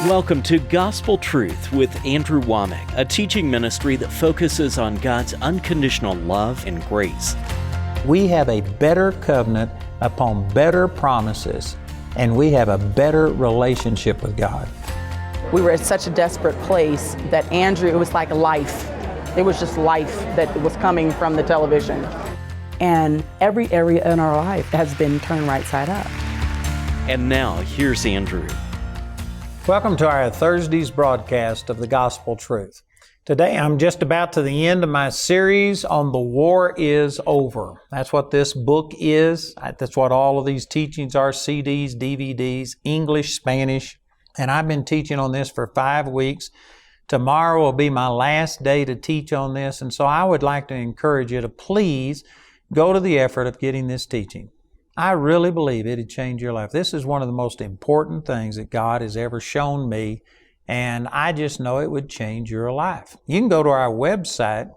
Welcome to Gospel Truth with Andrew Wommack, a teaching ministry that focuses on God's unconditional love and grace. We have a better covenant upon better promises, and we have a better relationship with God. We were at such a desperate place that Andrew, it was like life. It was just life that was coming from the television. And every area in our life has been turned right side up. And now, here's Andrew. Welcome to our Thursday's broadcast of the Gospel Truth. Today I'm just about to the end of my series on The War is Over. That's what this book is. That's what all of these teachings are, CDs, DVDs, English, Spanish. And I've been teaching on this for 5 weeks. Tomorrow will be my last day to teach on this. And so I would like to encourage you to please go to the effort of getting this teaching. I really believe it'd change your life. This is one of the most important things that God has ever shown me, and I just know it would change your life. You can go to our website,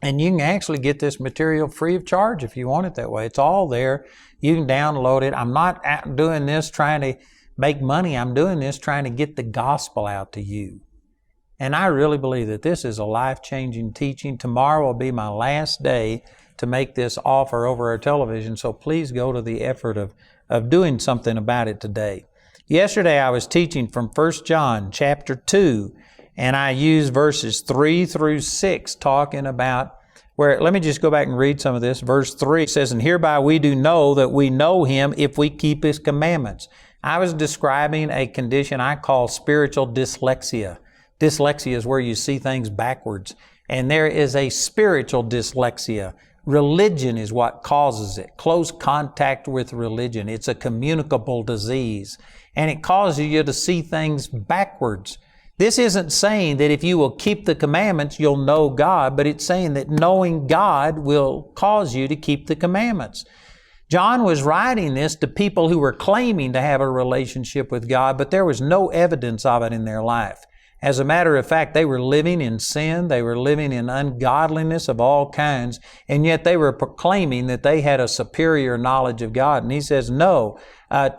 and you can actually get this material free of charge if you want it that way. It's all there. You can download it. I'm not doing this trying to make money. I'm doing this trying to get the gospel out to you. And I really believe that this is a life-changing teaching. Tomorrow will be my last day to make this offer over our television, so please go to the effort of doing something about it today. Yesterday I was teaching from 1 John chapter 2, and I used verses 3 through 6 talking about let me just go back and read some of this. Verse 3 says, "And hereby we do know that we know Him if we keep His commandments." I was describing a condition I call spiritual dyslexia. Dyslexia is where you see things backwards, and there is a spiritual dyslexia. Religion is what causes it. Close contact with religion. It's a communicable disease, and it causes you to see things backwards. This isn't saying that if you will keep the commandments, you'll know God, but it's saying that knowing God will cause you to keep the commandments. John was writing this to people who were claiming to have a relationship with God, but there was no evidence of it in their life. As a matter of fact, they were living in sin, they were living in ungodliness of all kinds, and yet they were proclaiming that they had a superior knowledge of God. And he says, no, a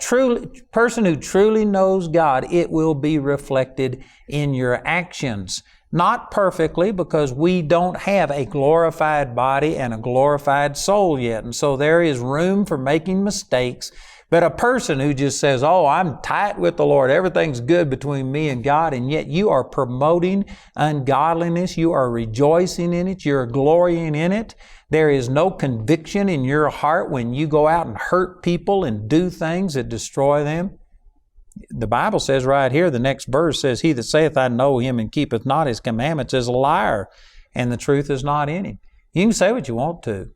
person who truly knows God, it will be reflected in your actions. Not perfectly, because we don't have a glorified body and a glorified soul yet. And so there is room for making mistakes. But a person who just says, oh, I'm tight with the Lord, everything's good between me and God, and yet you are promoting ungodliness, you are rejoicing in it, you're glorying in it. There is no conviction in your heart when you go out and hurt people and do things that destroy them. The Bible says right here, the next verse says, "He that saith, I know Him, and keepeth not His commandments is a liar, and the truth is not in him." You can say what you want to,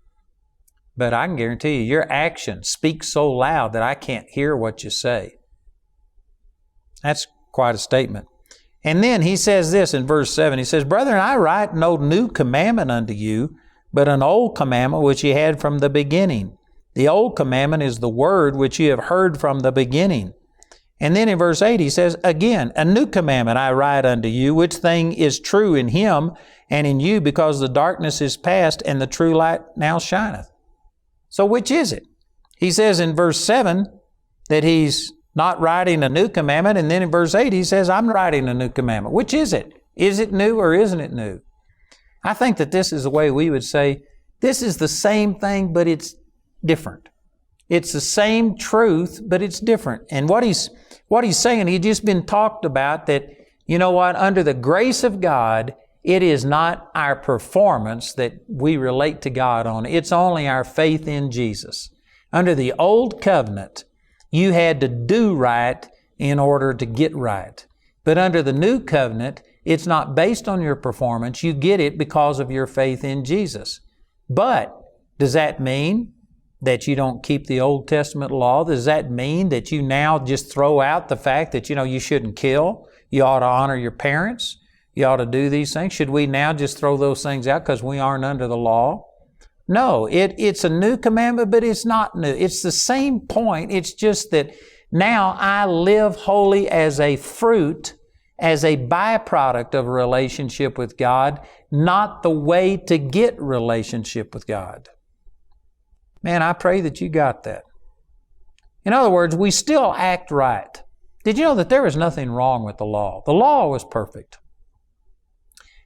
but I can guarantee you, your actions speak so loud that I can't hear what you say. That's quite a statement. And then he says this in verse 7. He says, "Brethren, I write no new commandment unto you, but an old commandment which ye had from the beginning. The old commandment is the word which ye have heard from the beginning." And then in verse 8 he says, "Again, a new commandment I write unto you, which thing is true in Him and in you, because the darkness is past and the true light now shineth." So which is it? He says in verse 7 that he's not writing a new commandment, and then in verse 8 he says, I'm writing a new commandment. Which is it? Is it new or isn't it new? I think that this is the way we would say, this is the same thing, but it's different. It's the same truth, but it's different. And what he's saying, he's just been talked about that, you know what, under the grace of God, it is not our performance that we relate to God on. It's only our faith in Jesus. Under the old covenant, you had to do right in order to get right. But under the new covenant, it's not based on your performance. You get it because of your faith in Jesus. But does that mean that you don't keep the Old Testament law? Does that mean that you now just throw out the fact that, you shouldn't kill? You ought to honor your parents? You ought to do these things? Should we now just throw those things out because we aren't under the law? No, it's a new commandment, but it's not new. It's the same point. It's just that now I live holy as a fruit, as a byproduct of a relationship with God, not the way to get relationship with God. Man, I pray that you got that. In other words, we still act right. Did you know that there was nothing wrong with the law? The law was perfect.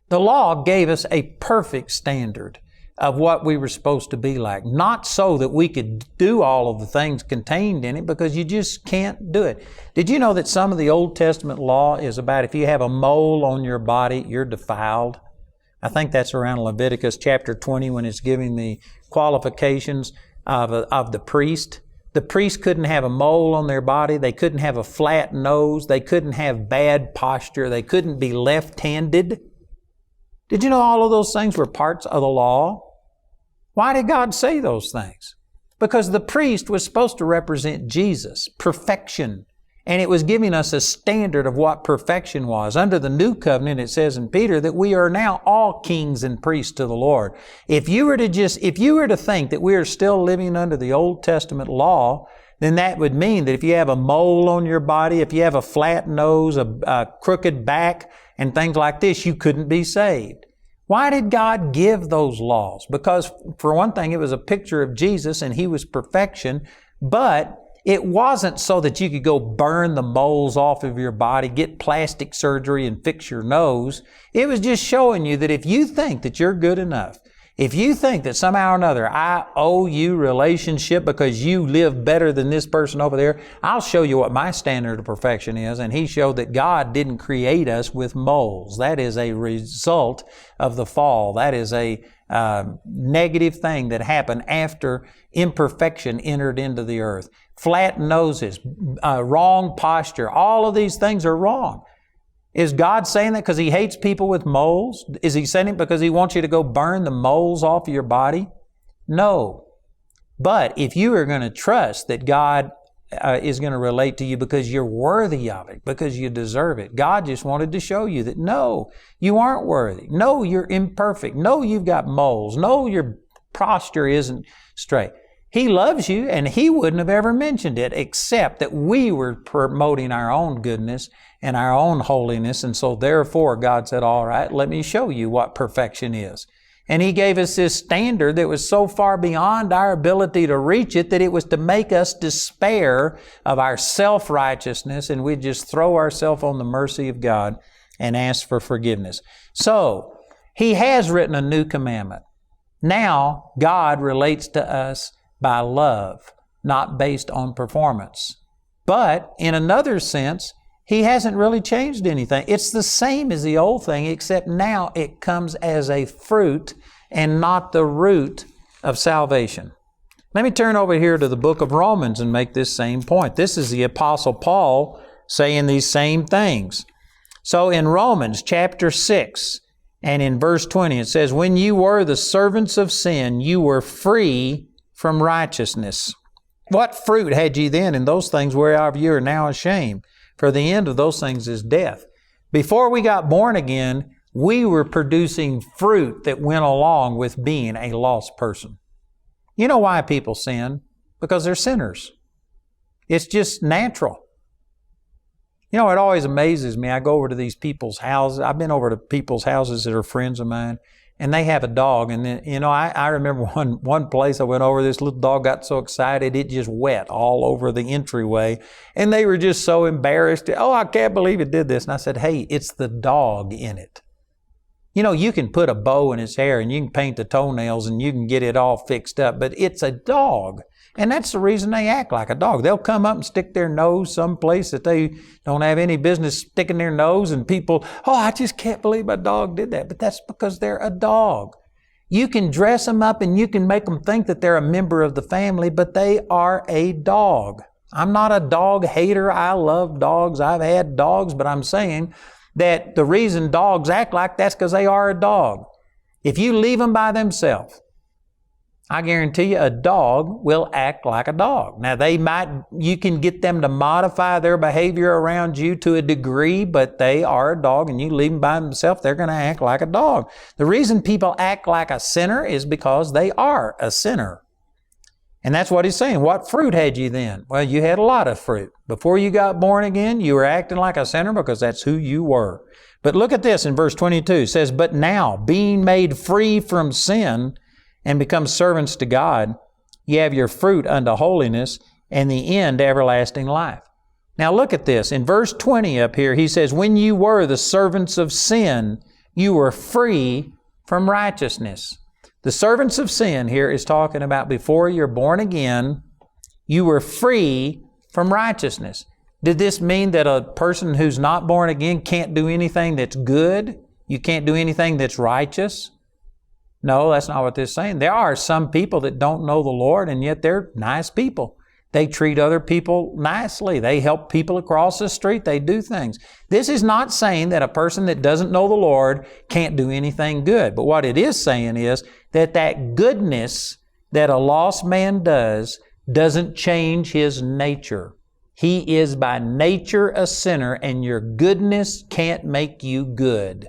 The law gave us a perfect standard of what we were supposed to be like. Not so that we could do all of the things contained in it, because you just can't do it. Did you know that some of the Old Testament law is about if you have a mole on your body, you're defiled? I think that's around Leviticus chapter 20 when it's giving the qualifications of the priest. The priest couldn't have a mole on their body. They couldn't have a flat nose. They couldn't have bad posture. They couldn't be left-handed. Did you know all of those things were parts of the law? Why did God say those things? Because the priest was supposed to represent Jesus, perfection. And it was giving us a standard of what perfection was. Under the new covenant, it says in Peter that we are now all kings and priests to the Lord. If you were to think that we are still living under the Old Testament law, then that would mean that if you have a mole on your body, if you have a flat nose, a crooked back, and things like this, you couldn't be saved. Why did God give those laws? Because for one thing, it was a picture of Jesus and He was perfection, but it wasn't so that you could go burn the moles off of your body, get plastic surgery and fix your nose. It was just showing you that if you think that you're good enough, if you think that somehow or another I owe you relationship because you live better than this person over there, I'll show you what my standard of perfection is. And He showed that God didn't create us with moles. That is a result of the fall. That is a negative thing that happened after imperfection entered into the earth. Flat noses, wrong posture, all of these things are wrong. Is God saying that because He hates people with moles? Is He saying it because He wants you to go burn the moles off of your body? No. But if you are going to trust that God is going to relate to you because you're worthy of it, because you deserve it, God just wanted to show you that no, you aren't worthy. No, you're imperfect. No, you've got moles. No, your posture isn't straight. He loves you, and He wouldn't have ever mentioned it except that we were promoting our own goodness and our own holiness. And so therefore God said, all right, let me show you what perfection is. And He gave us this standard that was so far beyond our ability to reach it that it was to make us despair of our self-righteousness, and we'd just throw ourselves on the mercy of God and ask for forgiveness. So He has written a new commandment. Now God relates to us by love, not based on performance. But in another sense, He hasn't really changed anything. It's the same as the old thing, except now it comes as a fruit and not the root of salvation. Let me turn over here to the book of Romans and make this same point. This is the Apostle Paul saying these same things. So in Romans chapter 6 and in verse 20, it says, when you were the servants of sin, you were free from righteousness. What fruit had ye then in those things whereof you are now ashamed? For the end of those things is death. Before we got born again, we were producing fruit that went along with being a lost person. You know why people sin? Because they're sinners. It's just natural. You know, it always amazes me. I go over to these people's houses. I've been over to people's houses that are friends of mine, and they have a dog. And then, you know, I remember one place I went over, this little dog got so excited, it just wet all over the entryway. And they were just so embarrassed. Oh, I can't believe it did this. And I said, hey, it's the dog in it. You know, you can put a bow in its hair and you can paint the toenails and you can get it all fixed up, but it's a dog. And that's the reason they act like a dog. They'll come up and stick their nose someplace that they don't have any business sticking their nose, and people, oh, I just can't believe my dog did that. But that's because they're a dog. You can dress them up and you can make them think that they're a member of the family, but they are a dog. I'm not a dog hater. I love dogs. I've had dogs, but I'm saying that the reason dogs act like that's because they are a dog. If you leave them by themselves, I guarantee you a dog will act like a dog. Now you can get them to modify their behavior around you to a degree, but they are a dog, and you leave them by themselves, they're going to act like a dog. The reason people act like a sinner is because they are a sinner. And that's what he's saying. What fruit had you then? Well, you had a lot of fruit. Before you got born again, you were acting like a sinner because that's who you were. But look at this in verse 22. It says, but now, being made free from sin and become servants to God, ye have your fruit unto holiness, and the end everlasting life. Now look at this. In verse 20 up here, he says, when you were the servants of sin, you were free from righteousness. The servants of sin here is talking about before you're born again, you were free from righteousness. Did this mean that a person who's not born again can't do anything that's good? You can't do anything that's righteous? No, that's not what this is saying. There are some people that don't know the Lord, and yet they're nice people. They treat other people nicely. They help people across the street. They do things. This is not saying that a person that doesn't know the Lord can't do anything good. But what it is saying is that that goodness that a lost man does doesn't change his nature. He is by nature a sinner, and your goodness can't make you good.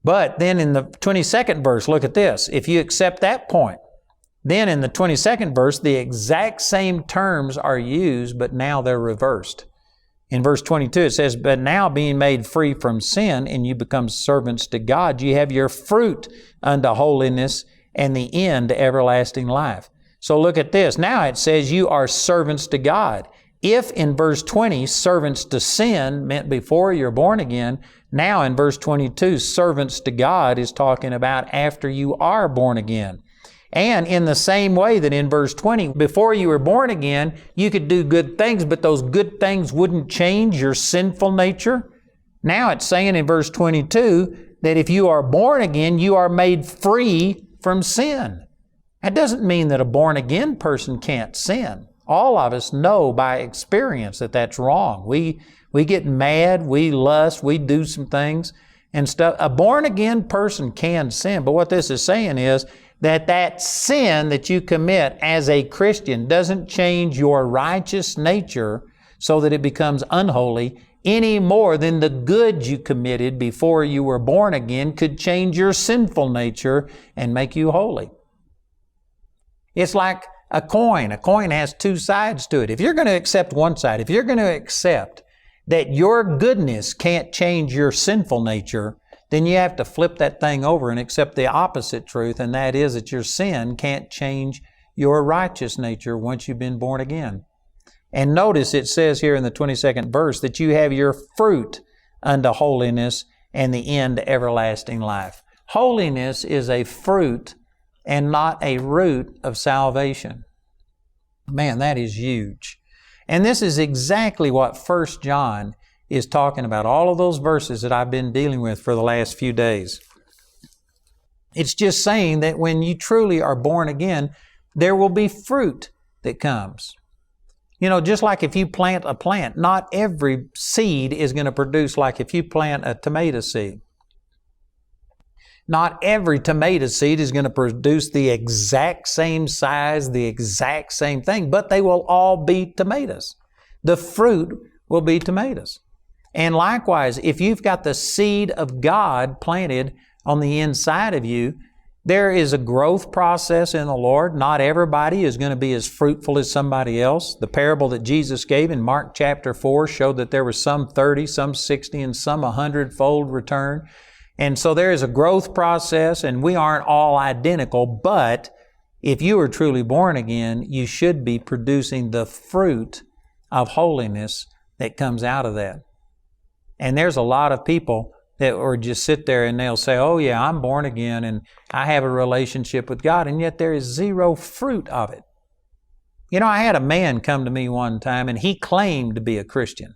But then in the 22nd verse, look at this. If you accept that point, then in the 22nd verse, the exact same terms are used, but now they're reversed. In verse 22, it says, but now being made free from sin, and you become servants to God, you have your fruit unto holiness, and the end to everlasting life. So look at this. Now it says you are servants to God. If in verse 20, servants to sin meant before you're born again, now in verse 22, servants to God is talking about after you are born again. And in the same way that in verse 20, before you were born again, you could do good things, but those good things wouldn't change your sinful nature. Now it's saying in verse 22 that if you are born again, you are made free from sin. That doesn't mean that a born-again person can't sin. All of us know by experience that that's wrong. We get mad, we lust, we do some things and stuff. A born-again person can sin, but what this is saying is that sin that you commit as a Christian doesn't change your righteous nature so that it becomes unholy any more than the good you committed before you were born again could change your sinful nature and make you holy. It's like a coin. A coin has two sides to it. If you're going to accept one side, if you're going to accept that your goodness can't change your sinful nature, then you have to flip that thing over and accept the opposite truth, and that is that your sin can't change your righteous nature once you've been born again. And notice it says here in the 22nd verse that you have your fruit unto holiness and the end to everlasting life. Holiness is a fruit and not a root of salvation. Man, that is huge. And this is exactly what 1 John is talking about. All of those verses that I've been dealing with for the last few days. It's just saying that when you truly are born again, there will be fruit that comes. You know, just like if you plant a plant, not every seed is going to produce like if you plant a tomato seed. Not every tomato seed is going to produce the exact same size, the exact same thing, but they will all be tomatoes. The fruit will be tomatoes. And likewise, if you've got the seed of God planted on the inside of you, there is a growth process in the Lord. Not everybody is going to be as fruitful as somebody else. The parable that Jesus gave in Mark chapter 4 showed that there were some 30, some 60, and some 100-fold return. And so there is a growth process, and we aren't all identical, but if you are truly born again, you should be producing the fruit of holiness that comes out of that. And there's a lot of people that will just sit there and they'll say, oh yeah, I'm born again and I have a relationship with God, and yet there is zero fruit of it. You know, I had a man come to me one time and he claimed to be a Christian.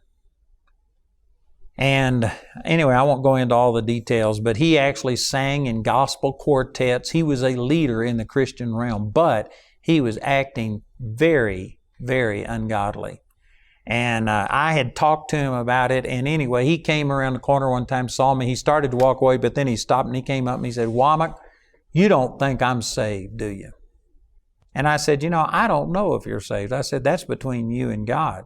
And anyway, I won't go into all the details, but he actually sang in gospel quartets. He was a leader in the Christian realm, but he was acting very, very ungodly. And I had talked to him about it, and anyway, he came around the corner one time, saw me, he started to walk away, but then he stopped and he came up and he said, Wommack, you don't think I'm saved, do you? And I said, you know, I don't know if you're saved. I said, that's between you and God.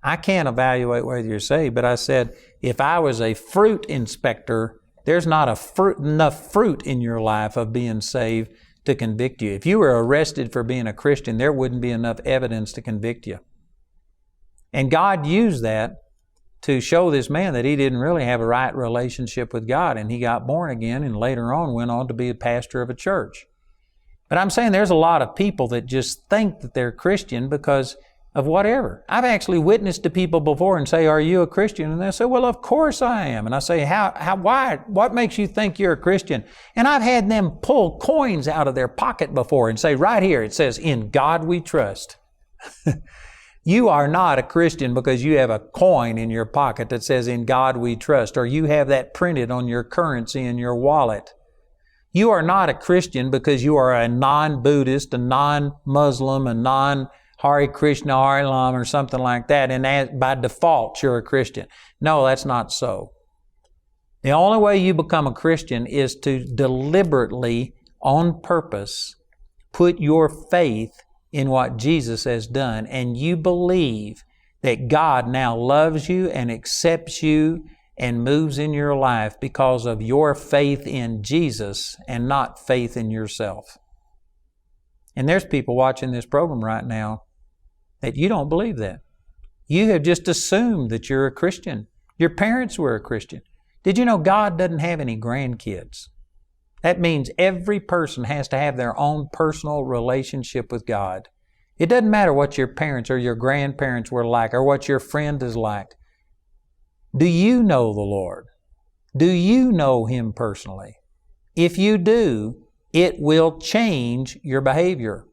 I can't evaluate whether you're saved, but I said, if I was a fruit inspector, there's not enough fruit in your life of being saved to convict you. If you were arrested for being a Christian, there wouldn't be enough evidence to convict you. And God used that to show this man that he didn't really have a right relationship with God, and he got born again and later on went on to be a pastor of a church. But I'm saying there's a lot of people that just think that they're Christian because of whatever. I've actually witnessed to people before and say, "Are you a Christian?" And they say, "Well, of course I am." And I say, why? What makes you think you're a Christian? And I've had them pull coins out of their pocket before and say, right here, it says, "In God we trust." You are not a Christian because you have a coin in your pocket that says, "In God we trust," or you have that printed on your currency in your wallet. You are not a Christian because you are a non-Buddhist, a non-Muslim, a non-Hare Krishna, Hare Ram, or something like that, and by default you're a Christian. No, that's not so. The only way you become a Christian is to deliberately, on purpose, put your faith in what Jesus has done, and you believe that God now loves you and accepts you and moves in your life because of your faith in Jesus and not faith in yourself. And there's people watching this program right now that you don't believe that. You have just assumed that you're a Christian. Your parents were a Christian. Did you know God doesn't have any grandkids? That means every person has to have their own personal relationship with God. It doesn't matter what your parents or your grandparents were like or what your friend is like. Do you know the Lord? Do you know Him personally? If you do, it will change your behavior.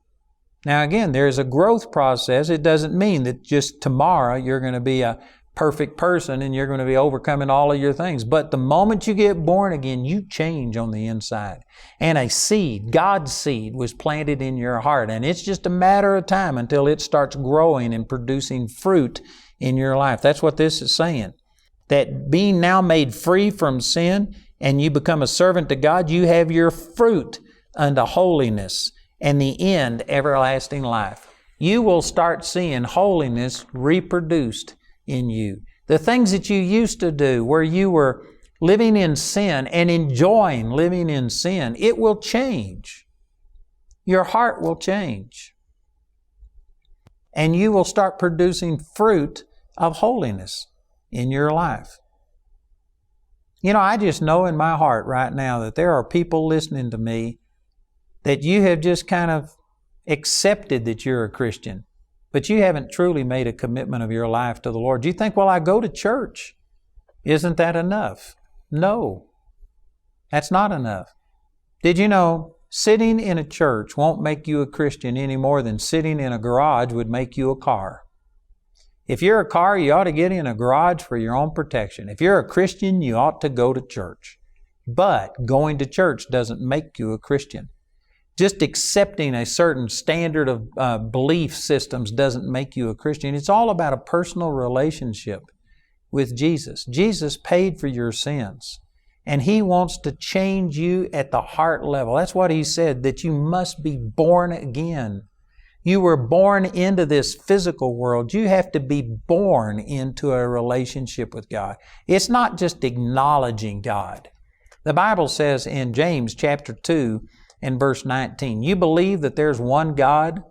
Now again, there's a growth process. It doesn't mean that just tomorrow you're going to be a perfect person and you're going to be overcoming all of your things. But the moment you get born again, you change on the inside. And a seed, God's seed, was planted in your heart. And it's just a matter of time until it starts growing and producing fruit in your life. That's what this is saying. That being now made free from sin and you become a servant to God, you have your fruit unto holiness and the end, everlasting life. You will start seeing holiness reproduced in you. The things that you used to do where you were living in sin and enjoying living in sin, it will change. Your heart will change. And you will start producing fruit of holiness in your life. You know, I just know in my heart right now that there are people listening to me that you have just kind of accepted that you're a Christian, but you haven't truly made a commitment of your life to the Lord. You think, well, I go to church. Isn't that enough? No, that's not enough. Did you know sitting in a church won't make you a Christian any more than sitting in a garage would make you a car? If you're a car, you ought to get in a garage for your own protection. If you're a Christian, you ought to go to church. But going to church doesn't make you a Christian. Just accepting a certain standard of belief systems doesn't make you a Christian. It's all about a personal relationship with Jesus. Jesus paid for your sins, and He wants to change you at the heart level. That's what He said, that you must be born again. You were born into this physical world. You have to be born into a relationship with God. It's not just acknowledging God. The Bible says in James chapter 2 and verse 19, you believe that there's one God?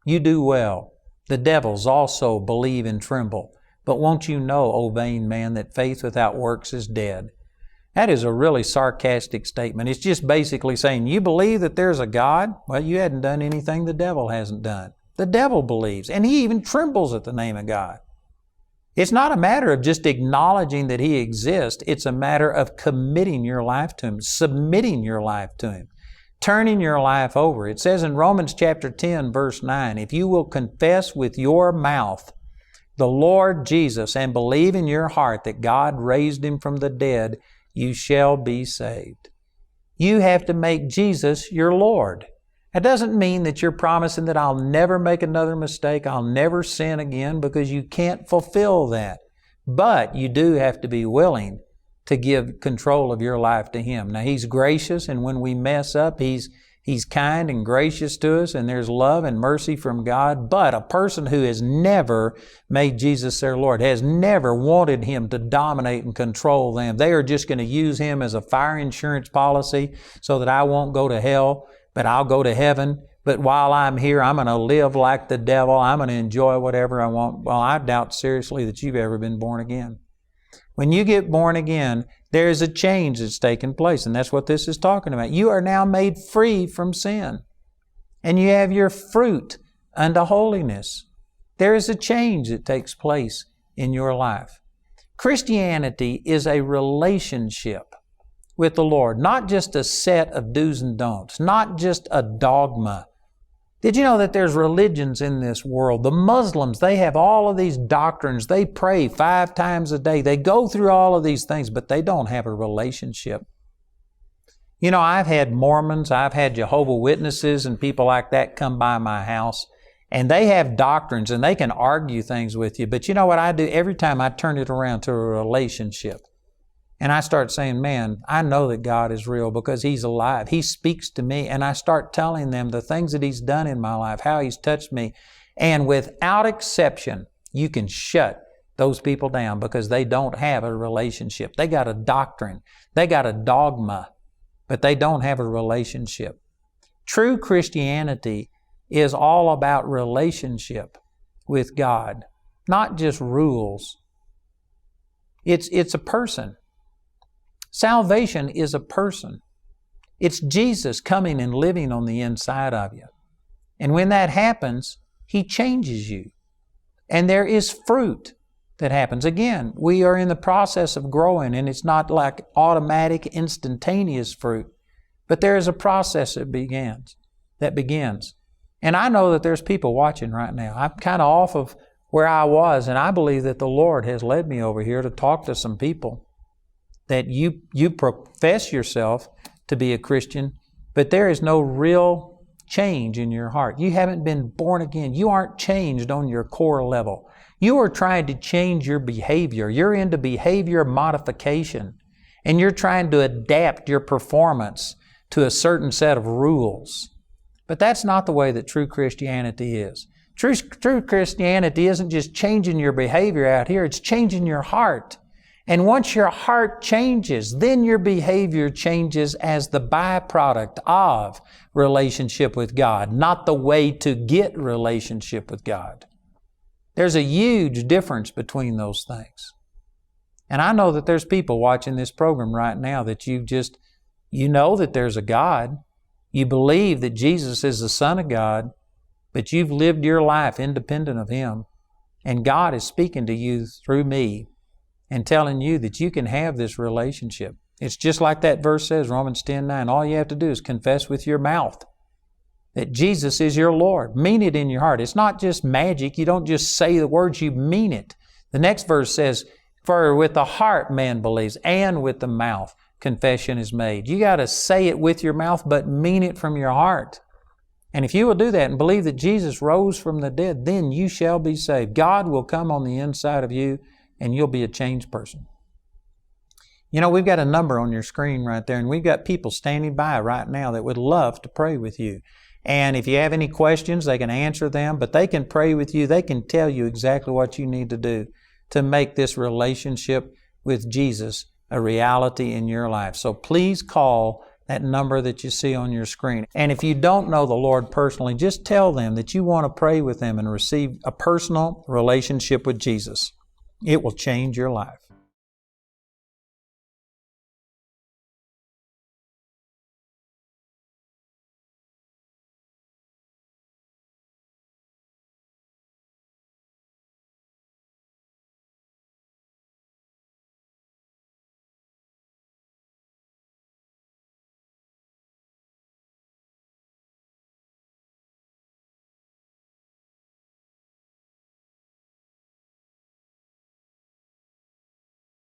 You do well. The devils also believe and tremble. But won't you know, O vain man, that faith without works is dead? That is a really sarcastic statement. It's just basically saying, you believe that there's a God? Well, you hadn't done anything the devil hasn't done. The devil believes, and he even trembles at the name of God. It's not a matter of just acknowledging that He exists. It's a matter of committing your life to Him, submitting your life to Him, turning your life over. It says in Romans chapter 10, verse 9, if you will confess with your mouth the Lord Jesus and believe in your heart that God raised Him from the dead, you shall be saved. You have to make Jesus your Lord. That doesn't mean that you're promising that I'll never make another mistake, I'll never sin again, because you can't fulfill that. But you do have to be willing to give control of your life to Him. Now, He's gracious, and when we mess up, He's kind and gracious to us, and there's love and mercy from God. But a person who has never made Jesus their Lord, has never wanted Him to dominate and control them. They are just going to use Him as a fire insurance policy so that I won't go to hell, but I'll go to heaven. But while I'm here, I'm going to live like the devil. I'm going to enjoy whatever I want. Well, I doubt seriously that you've ever been born again. When you get born again, there is a change that's taken place, and that's what this is talking about. You are now made free from sin, and you have your fruit unto holiness. there is a change that takes place in your life. Christianity is a relationship with the Lord, not just a set of do's and don'ts, not just a dogma. Did you know that there's religions in this world? The Muslims, they have all of these doctrines. They pray 5 times a day. They go through all of these things, but they don't have a relationship. You know, I've had Mormons, I've had Jehovah's Witnesses and people like that come by my house, and they have doctrines and they can argue things with you. But you know what I do? Every time I turn it around to a relationship. And I start saying, man, I know that God is real because He's alive. He speaks to me, and I start telling them the things that He's done in my life, how He's touched me. And without exception, you can shut those people down because they don't have a relationship. They got a doctrine. They got a dogma, but they don't have a relationship. True Christianity is all about relationship with God, not just rules. It's a person. Salvation is a person. It's Jesus coming and living on the inside of you. And when that happens, He changes you. And there is fruit that happens. Again, we are in the process of growing, and it's not like automatic, instantaneous fruit, but there is a process that begins. And I know that there's people watching right now. I'm kind of off of where I was, and I believe that the Lord has led me over here to talk to some people that you profess yourself to be a Christian, but there is no real change in your heart. You haven't been born again. You aren't changed on your core level. You are trying to change your behavior. You're into behavior modification, and you're trying to adapt your performance to a certain set of rules. But that's not the way that true Christianity is. True Christianity isn't just changing your behavior out here, it's changing your heart. And once your heart changes, then your behavior changes as the byproduct of relationship with God, not the way to get relationship with God. There's a huge difference between those things. And I know that there's people watching this program right now that you know that there's a God. You believe that Jesus is the Son of God, but you've lived your life independent of Him. And God is speaking to you through me and telling you that you can have this relationship. It's just like that verse says, Romans 10:9. All you have to do is confess with your mouth that Jesus is your Lord. Mean it in your heart. It's not just magic. You don't just say the words, you mean it. The next verse says, for with the heart man believes, and with the mouth confession is made. You got to say it with your mouth, but mean it from your heart. And if you will do that and believe that Jesus rose from the dead, then you shall be saved. God will come on the inside of you, and you'll be a changed person. You know, we've got a number on your screen right there, and we've got people standing by right now that would love to pray with you. And if you have any questions, they can answer them, but they can pray with you. They can tell you exactly what you need to do to make this relationship with Jesus a reality in your life. So please call that number that you see on your screen. And if you don't know the Lord personally, just tell them that you want to pray with them and receive a personal relationship with Jesus. It will change your life.